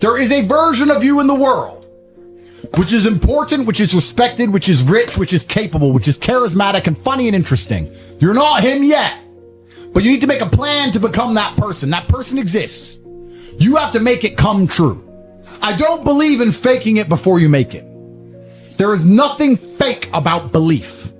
There is a version of you in the world which is important, which is respected, which is rich, which is capable, which is charismatic and funny and interesting. You're not him yet, but you need to make a plan to become that person. That person exists. You have to make it come true. I don't believe in faking it before you make it. There is nothing fake about belief.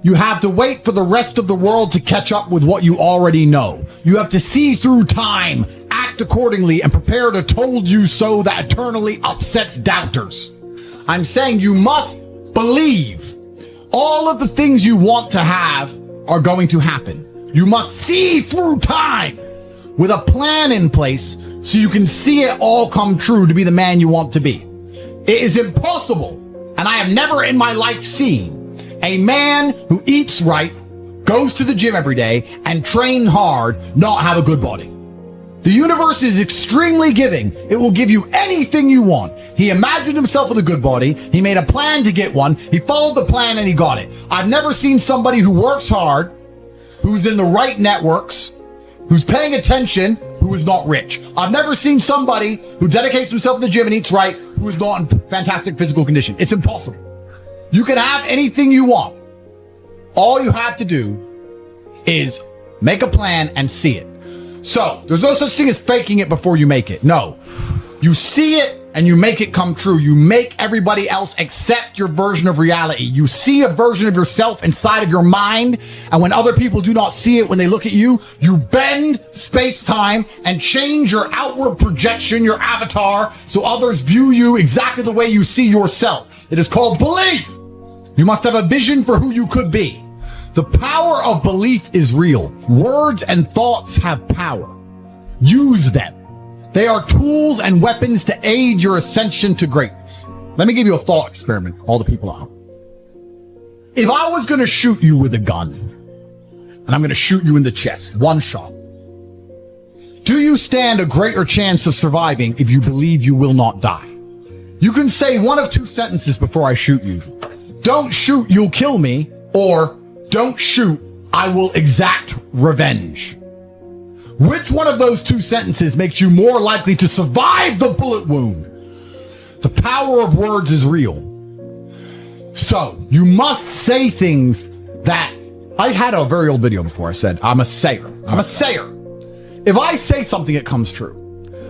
You have to wait for the rest of the world to catch up with what you already know. You have to see through time, act accordingly, and prepare to told you so that eternally upsets doubters. I'm saying you must believe all of the things you want to have are going to happen. You must see through time with a plan in place so you can see it all come true to be the man you want to be. It is impossible, and I have never in my life seen a man who eats right, goes to the gym every day, and train hard not have a good body. The universe is extremely giving. It will give you anything you want. He imagined himself with a good body. He made a plan to get one. He followed the plan and he got it. I've never seen somebody who works hard, who's in the right networks, who's paying attention, who is not rich. I've never seen somebody who dedicates himself to the gym and eats right, who is not in fantastic physical condition. It's impossible. You can have anything you want. All you have to do is make a plan and see it. So there's no such thing as faking it before you make it. No, you see it and you make it come true. You make everybody else accept your version of reality. You see a version of yourself inside of your mind. And when other people do not see it, when they look at you, you bend space-time and change your outward projection, your avatar, so others view you exactly the way you see yourself. It is called belief. You must have a vision for who you could be. The power of belief is real. Words and thoughts have power. Use them. They are tools and weapons to aid your ascension to greatness. Let me give you a thought experiment, all the people out. If I was going to shoot you with a gun, and I'm going to shoot you in the chest, one shot, do you stand a greater chance of surviving if you believe you will not die? You can say one of two sentences before I shoot you. Don't shoot, you'll kill me, or don't shoot, I will exact revenge. Which one of those two sentences makes you more likely to survive the bullet wound? The power of words is real. So you must say things that I had a very old video before. I said, I'm a sayer. I'm a sayer. If I say something, it comes true,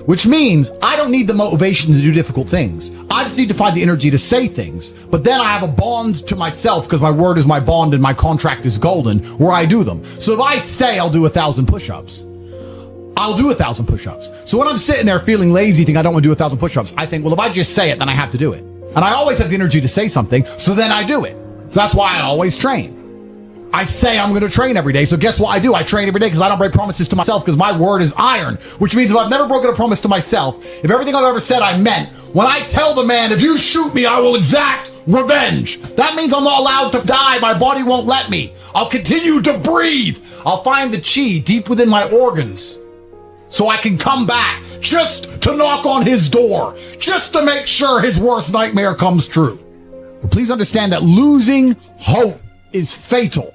which means I don't need the motivation to do difficult things. I just need to find the energy to say things. But then I have a bond to myself because my word is my bond and my contract is golden where I do them. So if I say I'll do 1,000 push-ups, I'll do 1,000 push-ups. So when I'm sitting there feeling lazy, think I don't want to do 1,000 push-ups, I think, well, if I just say it, then I have to do it. And I always have the energy to say something, so then I do it. So that's why I always train. I say I'm going to train every day. So guess what I do? I train every day because I don't break promises to myself because my word is iron, which means if I've never broken a promise to myself, if everything I've ever said I meant, when I tell the man, if you shoot me, I will exact revenge. That means I'm not allowed to die. My body won't let me. I'll continue to breathe. I'll find the chi deep within my organs so I can come back just to knock on his door, just to make sure his worst nightmare comes true. But please understand that losing hope is fatal.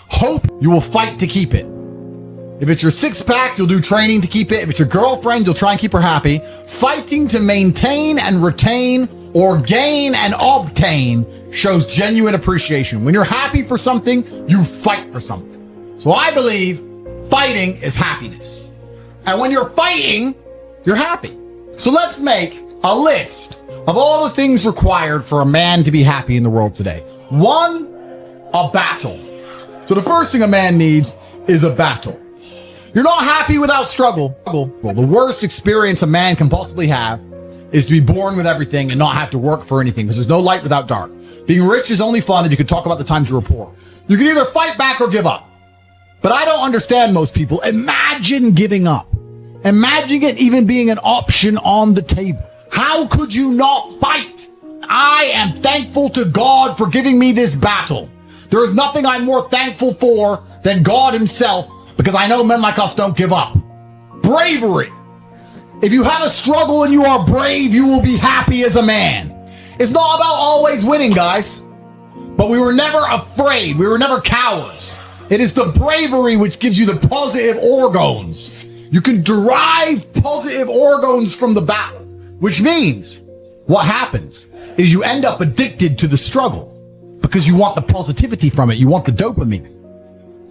Hope, you will fight to keep it. If it's your six-pack, you'll do training to keep it. If it's your girlfriend, you'll try and keep her happy. Fighting to maintain and retain or gain and obtain shows genuine appreciation. When you're happy for something, you fight for something. So I believe fighting is happiness. And when you're fighting, you're happy. So let's make a list of all the things required for a man to be happy in the world today. 1, a battle. So the first thing a man needs is a battle. You're not happy without struggle. Well, the worst experience a man can possibly have is to be born with everything and not have to work for anything, because there's no light without dark. Being rich is only fun if you can talk about the times you were poor. You can either fight back or give up. But I don't understand most people. Imagine giving up. Imagine it even being an option on the table. How could you not fight? I am thankful to God for giving me this battle. There is nothing I'm more thankful for than God himself, because I know men like us don't give up. Bravery. If you have a struggle and you are brave, you will be happy as a man. It's not about always winning, guys. But we were never afraid. We were never cowards. It is the bravery which gives you the positive organs. You can derive positive organs from the battle. Which means what happens is you end up addicted to the struggle because you want the positivity from it. You want the dopamine.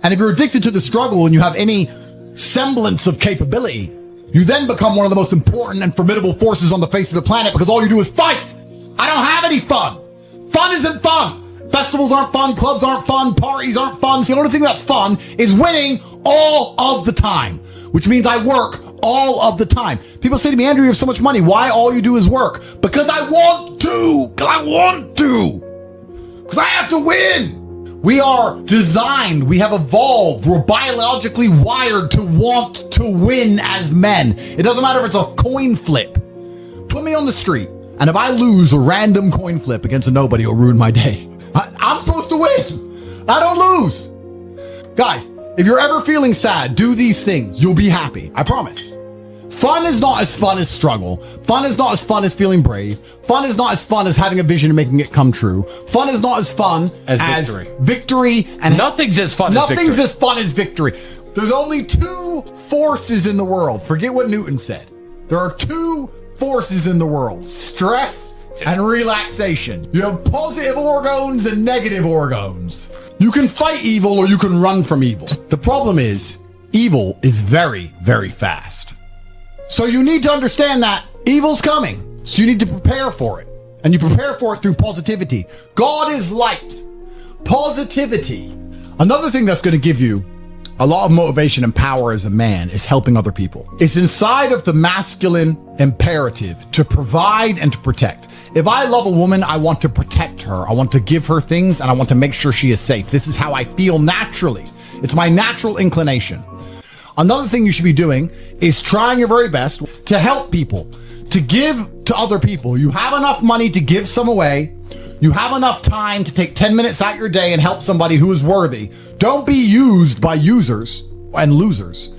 And if you're addicted to the struggle and you have any semblance of capability, you then become one of the most important and formidable forces on the face of the planet because all you do is fight. I don't have any fun. Fun isn't fun. Festivals aren't fun. Clubs aren't fun. Parties aren't fun. So the only thing that's fun is winning all of the time, which means I work all of the time. People say to me, Andrew, you have so much money. Why all you do is work? Because I want to. Because I want to. Because I have to win. We are designed, we have evolved, we're biologically wired to want to win as men. It doesn't matter if it's a coin flip. Put me on the street, and if I lose a random coin flip against a nobody, it'll ruin my day. I'm supposed to win. I don't lose. Guys, if you're ever feeling sad, do these things. You'll be happy. I promise. Fun is not as fun as struggle. Fun is not as fun as feeling brave. Fun is not as fun as having a vision and making it come true. Fun is not as fun as victory. And nothing's as fun as victory. There's only two forces in the world. Forget what Newton said. There are two forces in the world: stress and relaxation. You have positive organs and negative organs. You can fight evil or you can run from evil. The problem is, evil is very, very fast. So you need to understand that evil's coming. So you need to prepare for it. And you prepare for it through positivity. God is light. Positivity. Another thing that's going to give you a lot of motivation and power as a man is helping other people. It's inside of the masculine imperative to provide and to protect. If I love a woman, I want to protect her. I want to give her things and I want to make sure she is safe. This is how I feel naturally. It's my natural inclination. Another thing you should be doing is trying your very best to help people, to give to other people. You have enough money to give some away. You have enough time to take 10 minutes out your day and help somebody who is worthy. Don't be used by users and losers.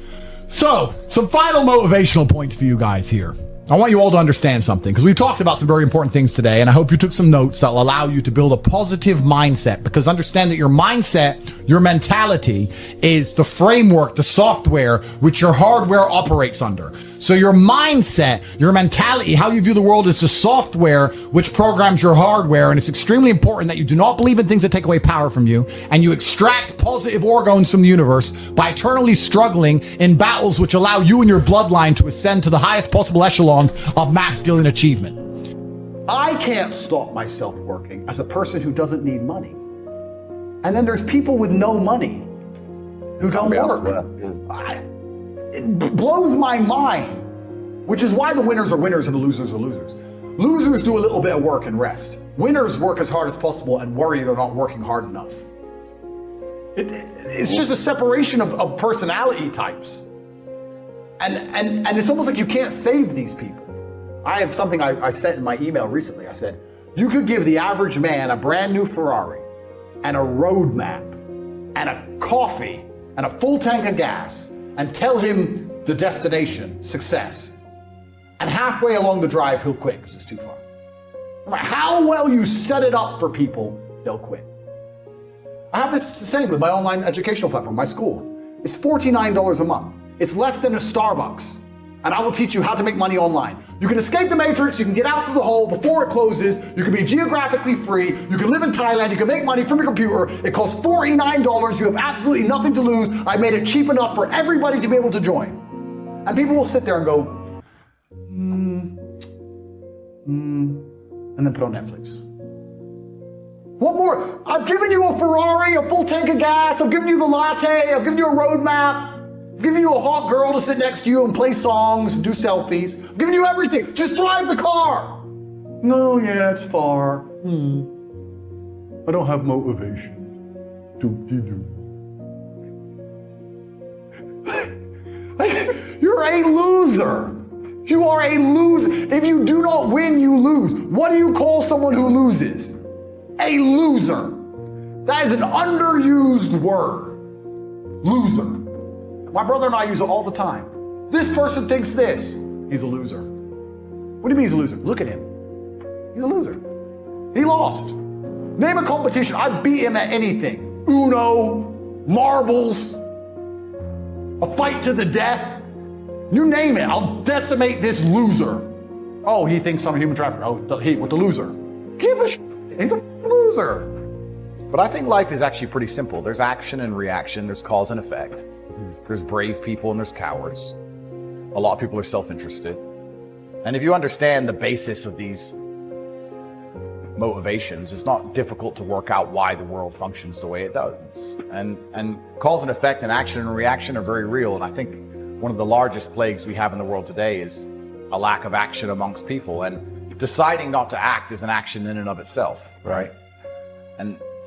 So, some final motivational points for you guys here. I want you all to understand something because we talked about some very important things today, and I hope you took some notes that will allow you to build a positive mindset, because understand that your mindset, your mentality is the framework, the software which your hardware operates under. So your mindset, your mentality, how you view the world is the software which programs your hardware, and it's extremely important that you do not believe in things that take away power from you, and you extract positive organs from the universe by eternally struggling in battles which allow you and your bloodline to ascend to the highest possible echelons of masculine achievement. I can't stop myself working as a person who doesn't need money. And then there's people with no money who don't work. It blows my mind, which is why the winners are winners and the losers are losers. Losers do a little bit of work and rest. Winners work as hard as possible and worry they're not working hard enough. It's just a separation of personality types. And it's almost like you can't save these people. I have something I sent in my email recently. I said, you could give the average man a brand new Ferrari and a road map and a coffee and a full tank of gas and tell him the destination, success. And halfway along the drive, he'll quit because it's too far. No matter how well you set it up for people, they'll quit. I have this the same with my online educational platform, my school. It's $49 a month. It's less than a Starbucks. And I will teach you how to make money online. You can escape the matrix, you can get out through the hole before it closes, you can be geographically free, you can live in Thailand, you can make money from your computer. It costs $49, you have absolutely nothing to lose. I made it cheap enough for everybody to be able to join. And people will sit there and go, and then put on Netflix. What more? I've given you a Ferrari, a full tank of gas, I've given you the latte, I've given you a roadmap. I'm giving you a hot girl to sit next to you and play songs and do selfies. I'm giving you everything. Just drive the car. No, yeah, it's far. I don't have motivation. You're a loser. You are a loser. If you do not win, you lose. What do you call someone who loses? A loser. That is an underused word. Loser. My brother and I use it all the time. This person thinks this. He's a loser. What do you mean he's a loser? Look at him. He's a loser. He lost. Name a competition. I beat him at anything. Uno, marbles, a fight to the death. You name it. I'll decimate this loser. Oh, he thinks I'm a human trafficker. Oh, with the loser. Give a he's a loser. But I think life is actually pretty simple. There's action and reaction. There's cause and effect. There's brave people and there's cowards. A lot of people are self-interested. And if you understand the basis of these motivations, it's not difficult to work out why the world functions the way it does. And cause and effect and action and reaction are very real. And I think one of the largest plagues we have in the world today is a lack of action amongst people. And deciding not to act is an action in and of itself, right?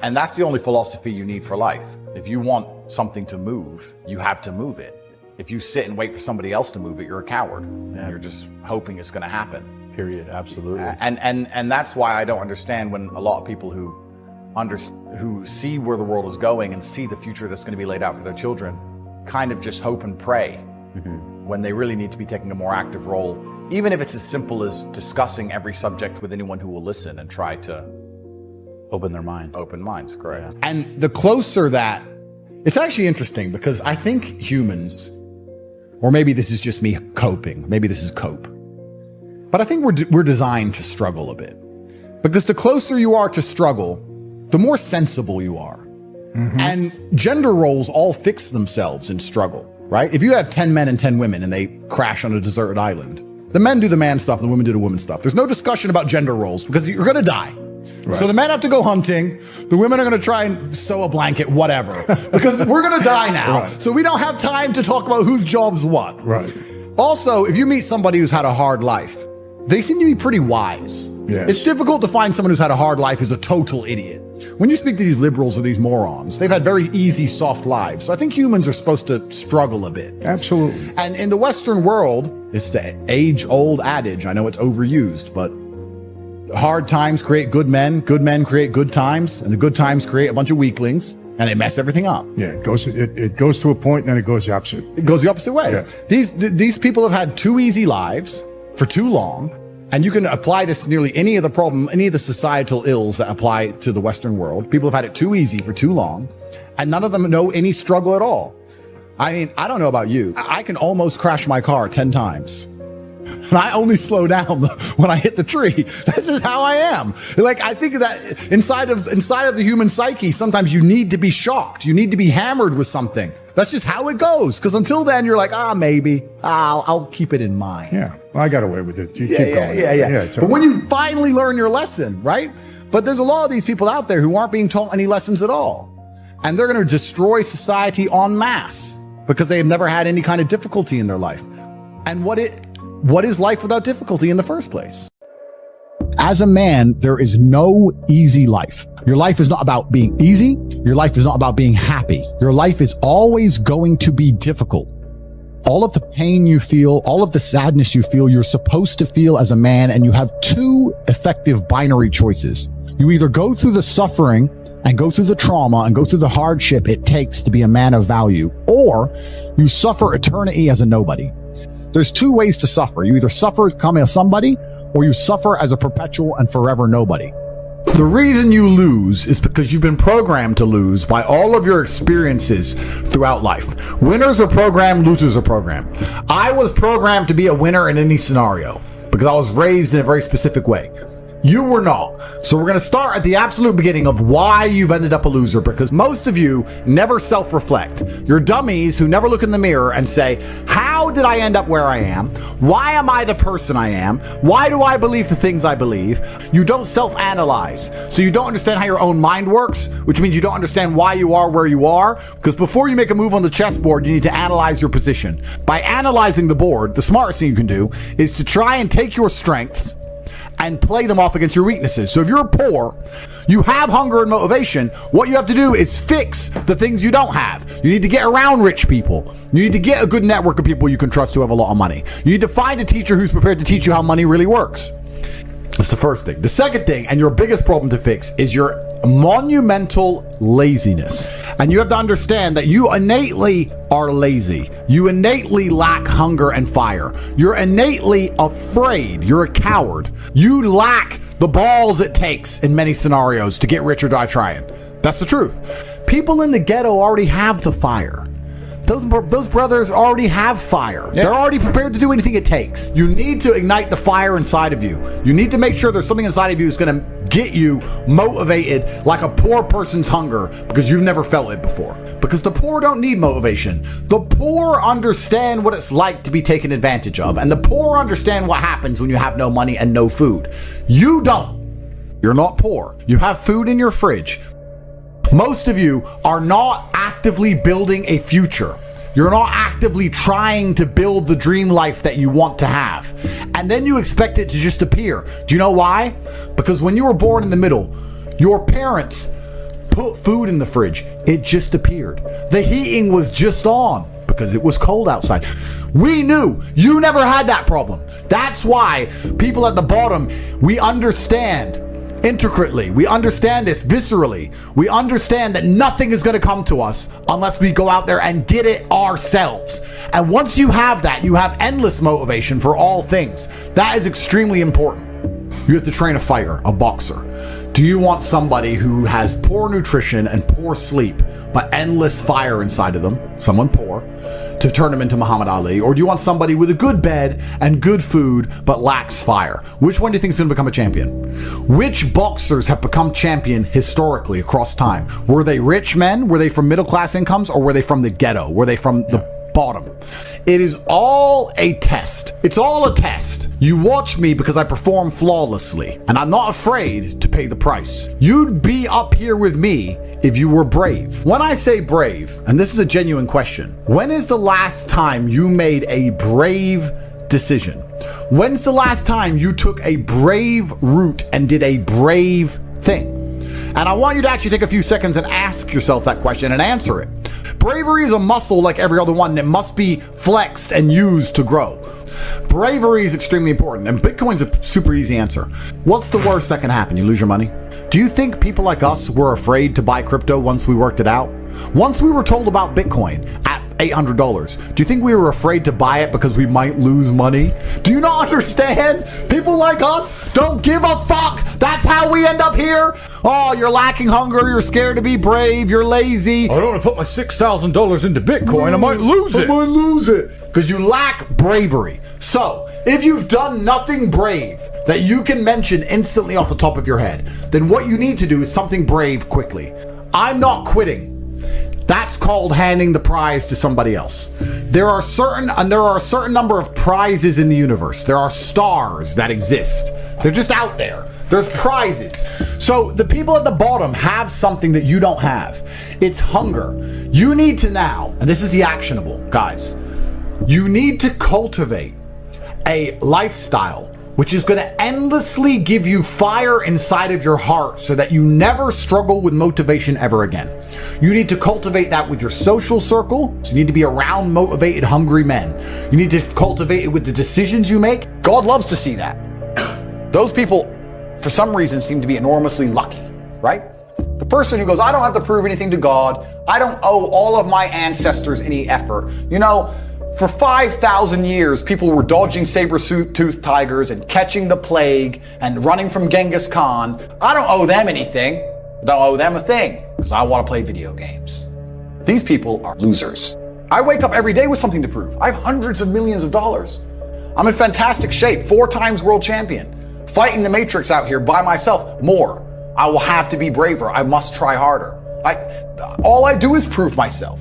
And that's the only philosophy you need for life. If you want something to move, you have to move it. If you sit and wait for somebody else to move it, you're a coward. Yeah. You're just hoping it's going to happen. Period. Absolutely. And that's why I don't understand when a lot of people who see where the world is going and see the future that's going to be laid out for their children kind of just hope and pray when they really need to be taking a more active role, even if it's as simple as discussing every subject with anyone who will listen and try to open their mind. Open minds, correct. Yeah. And the closer that, it's actually interesting because I think humans, or maybe this is just me coping, maybe this is cope, but I think we're designed to struggle a bit. Because the closer you are to struggle, the more sensible you are. And gender roles all fix themselves in struggle, right? If you have 10 men and 10 women and they crash on a deserted island, the men do the man stuff, the women do the woman stuff. There's no discussion about gender roles because you're gonna die. Right. So the men have to go hunting. The women are going to try and sew a blanket, whatever, because we're going to die now. Right. So we don't have time to talk about whose job's what. Right. Also, if you meet somebody who's had a hard life, they seem to be pretty wise. Yes. It's difficult to find someone who's had a hard life who's a total idiot. When you speak to these liberals or these morons, they've had very easy, soft lives. So I think humans are supposed to struggle a bit. Absolutely. And in the Western world, it's the age-old adage. I know it's overused, but hard times create good men create good times, and the good times create a bunch of weaklings, and they mess everything up. Yeah, it goes to a point, and then it goes the opposite. It goes the opposite way. Yeah. These people have had too easy lives for too long, and you can apply this to nearly any of the societal ills that apply to the Western world. People have had it too easy for too long, and none of them know any struggle at all. I mean, I don't know about you. I can almost crash my car 10 times. And I only slow down when I hit the tree. This is how I am. Like, I think that inside of the human psyche, sometimes you need to be shocked. You need to be hammered with something. That's just how it goes. Because until then, you're like, maybe I'll keep it in mind. Yeah, well, I got away with it. You keep going. Yeah. But when you finally learn your lesson, right? But there's a lot of these people out there who aren't being taught any lessons at all. And they're going to destroy society en masse because they have never had any kind of difficulty in their life. And what is life without difficulty in the first place? As a man, there is no easy life. Your life is not about being easy. Your life is not about being happy. Your life is always going to be difficult. All of the pain you feel, all of the sadness you feel, you're supposed to feel as a man, and you have two effective binary choices. You either go through the suffering and go through the trauma and go through the hardship it takes to be a man of value, or you suffer eternity as a nobody. There's two ways to suffer. You either suffer as becoming a somebody, or you suffer as a perpetual and forever nobody. The reason you lose is because you've been programmed to lose by all of your experiences throughout life. Winners are programmed, losers are programmed. I was programmed to be a winner in any scenario because I was raised in a very specific way. You were not. So we're going to start at the absolute beginning of why you've ended up a loser, because most of you never self-reflect. You're dummies who never look in the mirror and say, how did I end up where I am? Why am I the person I am? Why do I believe the things I believe? You don't self-analyze. So you don't understand how your own mind works, which means you don't understand why you are where you are, because before you make a move on the chessboard, you need to analyze your position. By analyzing the board, the smartest thing you can do is to try and take your strengths and play them off against your weaknesses. So if you're poor, you have hunger and motivation, what you have to do is fix the things you don't have. You need to get around rich people. You need to get a good network of people you can trust who have a lot of money. You need to find a teacher who's prepared to teach you how money really works. That's the first thing. The second thing, and your biggest problem to fix, is your monumental laziness. And you have to understand that you innately are lazy. You innately lack hunger and fire. You're innately afraid. You're a coward. You lack the balls it takes in many scenarios to get rich or die trying. That's the truth. People in the ghetto already have the fire. those brothers already have fire. They're already prepared to do anything it takes. You need to ignite the fire inside of you. You need to make sure there's something inside of you that's going to get you motivated like a poor person's hunger, because you've never felt it before. Because the poor don't need motivation. The poor understand what it's like to be taken advantage of, and the poor understand what happens when you have no money and no food. You don't. You're not poor. You have food in your fridge. Most of you are not actively building a future. You're not actively trying to build the dream life that you want to have. And then you expect it to just appear. Do you know why? Because when you were born in the middle, your parents put food in the fridge. It just appeared. The heating was just on because it was cold outside. We knew. You never had that problem. That's why people at the bottom, we understand intricately. We understand this viscerally. We understand that nothing is going to come to us unless we go out there and get it ourselves. And once you have that, you have endless motivation for all things. That is extremely important. You have to train a fighter, a boxer. Do you want somebody who has poor nutrition and poor sleep, but endless fire inside of them, someone poor, to turn them into Muhammad Ali? Or do you want somebody with a good bed and good food, but lacks fire? Which one do you think is going to become a champion? Which boxers have become champion historically across time? Were they rich men? Were they from middle class incomes? Or were they from the ghetto? Were they from the bottom? It is all a test. It's all a test. You watch me because I perform flawlessly, and I'm not afraid to pay the price. You'd be up here with me if you were brave. When I say brave, and this is a genuine question, when is the last time you made a brave decision? When's the last time you took a brave route and did a brave thing? And I want you to actually take a few seconds and ask yourself that question and answer it. Bravery is a muscle like every other one, and it must be flexed and used to grow. Bravery is extremely important, and Bitcoin's a super easy answer. What's the worst that can happen? You lose your money? Do you think people like us were afraid to buy crypto once we worked it out? Once we were told about Bitcoin at $800, do you think we were afraid to buy it because we might lose money? Do you not understand? People like us don't give a fuck. That's how we end up here. Oh, you're lacking hunger. You're scared to be brave. You're lazy. I don't want to put my $6,000 into Bitcoin. I might lose it. Because you lack bravery. So, if you've done nothing brave that you can mention instantly off the top of your head, then what you need to do is something brave quickly. I'm not quitting. That's called handing the prize to somebody else. There are a certain number of prizes in the universe. There are stars that exist. They're just out there. There's prizes. So the people at the bottom have something that you don't have. It's hunger. You need to now, and this is the actionable, guys, you need to cultivate a lifestyle which is going to endlessly give you fire inside of your heart so that you never struggle with motivation ever again. You need to cultivate that with your social circle. So you need to be around motivated, hungry men. You need to cultivate it with the decisions you make. God loves to see that. Those people, for some reason, seem to be enormously lucky, right? The person who goes, I don't have to prove anything to God. I don't owe all of my ancestors any effort. You know, for 5,000 years, people were dodging saber-toothed tigers and catching the plague and running from Genghis Khan. I don't owe them anything. I don't owe them a thing because I want to play video games. These people are losers. I wake up every day with something to prove. I have hundreds of millions of dollars. I'm in fantastic shape, 4 times world champion, fighting the matrix out here by myself. More. I will have to be braver. I must try harder. All I do is prove myself.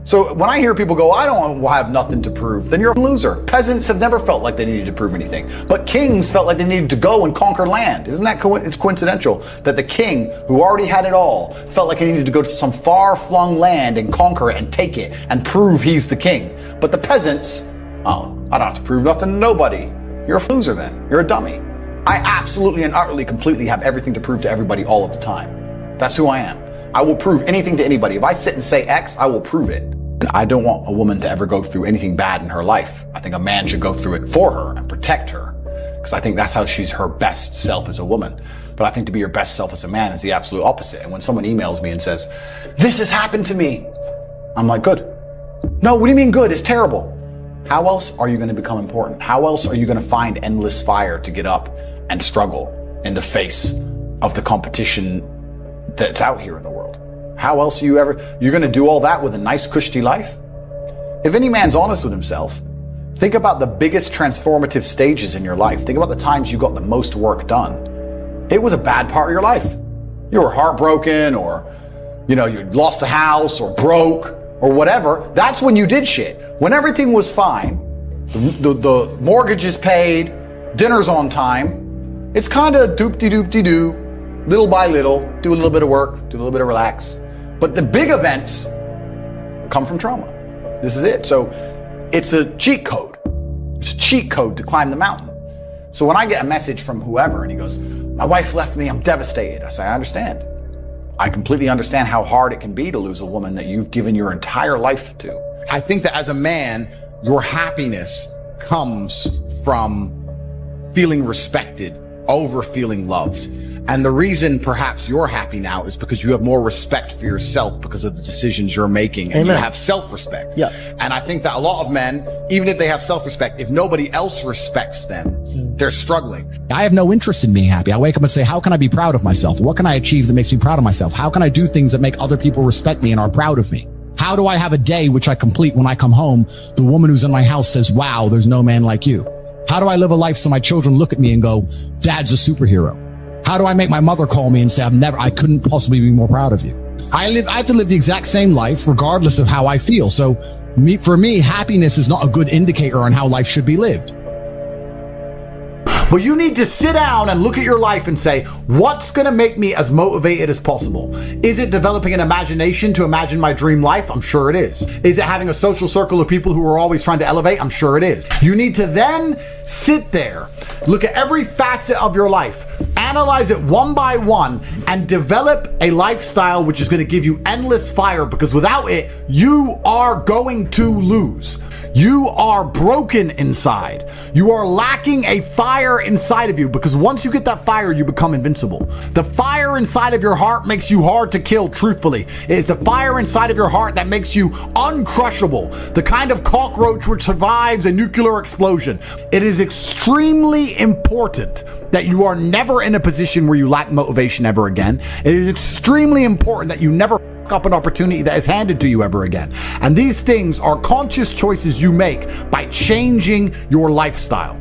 So when I hear people go, I don't have nothing to prove, then you're a loser. Peasants have never felt like they needed to prove anything, but kings felt like they needed to go and conquer land. Isn't that it's coincidental that the king, who already had it all, felt like he needed to go to some far-flung land and conquer it and take it and prove he's the king. But the peasants, oh, I don't have to prove nothing to nobody. You're a loser then. You're a dummy. I absolutely and utterly, completely have everything to prove to everybody all of the time. That's who I am. I will prove anything to anybody. If I sit and say X, I will prove it. I don't want a woman to ever go through anything bad in her life. I think a man should go through it for her and protect her, because I think that's how she's her best self as a woman. But I think to be your best self as a man is the absolute opposite. And when someone emails me and says, this has happened to me, I'm like, good. No, what do you mean good? It's terrible. How else are you going to become important? How else are you going to find endless fire to get up and struggle in the face of the competition that's out here in the world? How else you're going to do all that with a nice cushy life? If any man's honest with himself, think about the biggest transformative stages in your life. Think about the times you got the most work done. It was a bad part of your life. You were heartbroken, or, you lost a house, or broke, or whatever. That's when you did shit. When everything was fine, the mortgage is paid, dinner's on time, it's kind of doop-de-doop-de-doo, little by little, do a little bit of work, do a little bit of relax. But the big events come from trauma. This is it. So it's a cheat code. It's a cheat code to climb the mountain. So when I get a message from whoever and he goes, my wife left me, I'm devastated. I say, I understand. I completely understand how hard it can be to lose a woman that you've given your entire life to. I think that as a man, your happiness comes from feeling respected over feeling loved. And the reason perhaps you're happy now is because you have more respect for yourself because of the decisions you're making, and you have self-respect. Yeah. And I think that a lot of men, even if they have self-respect, if nobody else respects them, they're struggling. I have no interest in being happy. I wake up and say, how can I be proud of myself? What can I achieve that makes me proud of myself? How can I do things that make other people respect me and are proud of me? How do I have a day which I complete when I come home? The woman who's in my house says, wow, there's no man like you. How do I live a life so my children look at me and go, Dad's a superhero? How do I make my mother call me and say, I couldn't possibly be more proud of you? I have to live the exact same life regardless of how I feel. So for me, happiness is not a good indicator on how life should be lived. But you need to sit down and look at your life and say, what's going to make me as motivated as possible? Is it developing an imagination to imagine my dream life? I'm sure it is. Is it having a social circle of people who are always trying to elevate? I'm sure it is. You need to then sit there, look at every facet of your life, analyze it one by one, and develop a lifestyle which is going to give you endless fire, because without it, you are going to lose. You are broken inside. You are lacking a fire inside of you, because once you get that fire, you become invincible. The fire inside of your heart makes you hard to kill, truthfully. It is the fire inside of your heart that makes you uncrushable. The kind of cockroach which survives a nuclear explosion. It is extremely important that you are never in a position where you lack motivation ever again. It is extremely important that you never up an opportunity that is handed to you ever again. And these things are conscious choices you make by changing your lifestyle.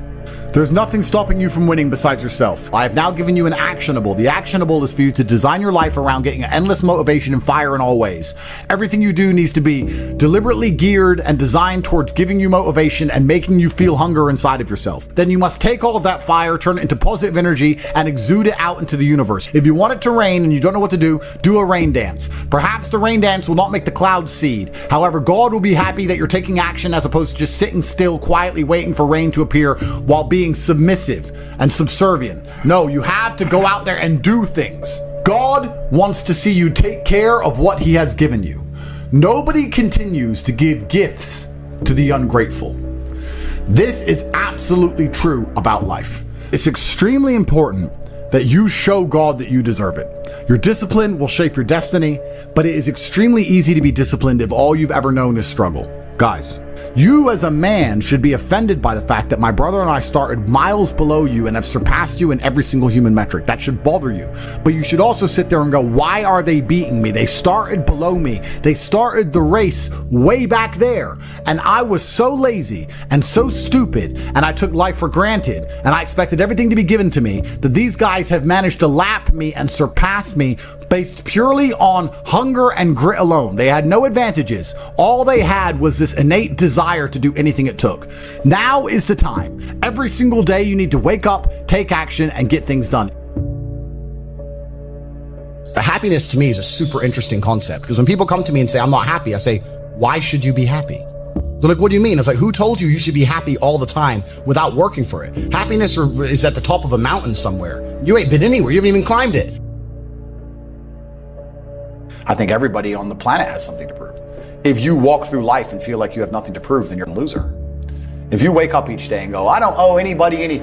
There's nothing stopping you from winning besides yourself. I have now given you an actionable. The actionable is for you to design your life around getting endless motivation and fire in all ways. Everything you do needs to be deliberately geared and designed towards giving you motivation and making you feel hunger inside of yourself. Then you must take all of that fire, turn it into positive energy, and exude it out into the universe. If you want it to rain and you don't know what to do a rain dance. Perhaps the rain dance will not make the clouds seed. However, God will be happy that you're taking action as opposed to just sitting still, quietly waiting for rain to appear while being submissive and subservient. No, you have to go out there and do things. God wants to see you take care of what He has given you. Nobody continues to give gifts to the ungrateful. This is absolutely true about life. It's extremely important that you show God that you deserve it. Your discipline will shape your destiny, but it is extremely easy to be disciplined if all you've ever known is struggle. Guys, you as a man should be offended by the fact that my brother and I started miles below you and have surpassed you in every single human metric. That should bother you. But you should also sit there and go, why are they beating me? They started below me. They started the race way back there. And I was so lazy and so stupid, and I took life for granted, and I expected everything to be given to me, that these guys have managed to lap me and surpass me based purely on hunger and grit alone. They had no advantages. All they had was this innate desire to do anything it took. Now is the time. Every single day you need to wake up, take action, and get things done. Happiness to me is a super interesting concept, because when people come to me and say, I'm not happy, I say, why should you be happy? They're like, what do you mean? It's like, who told you should be happy all the time without working for it? Happiness is at the top of a mountain somewhere. You ain't been anywhere. You haven't even climbed it. I think everybody on the planet has something to prove. If you walk through life and feel like you have nothing to prove, then you're a loser. If you wake up each day and go, I don't owe anybody anything,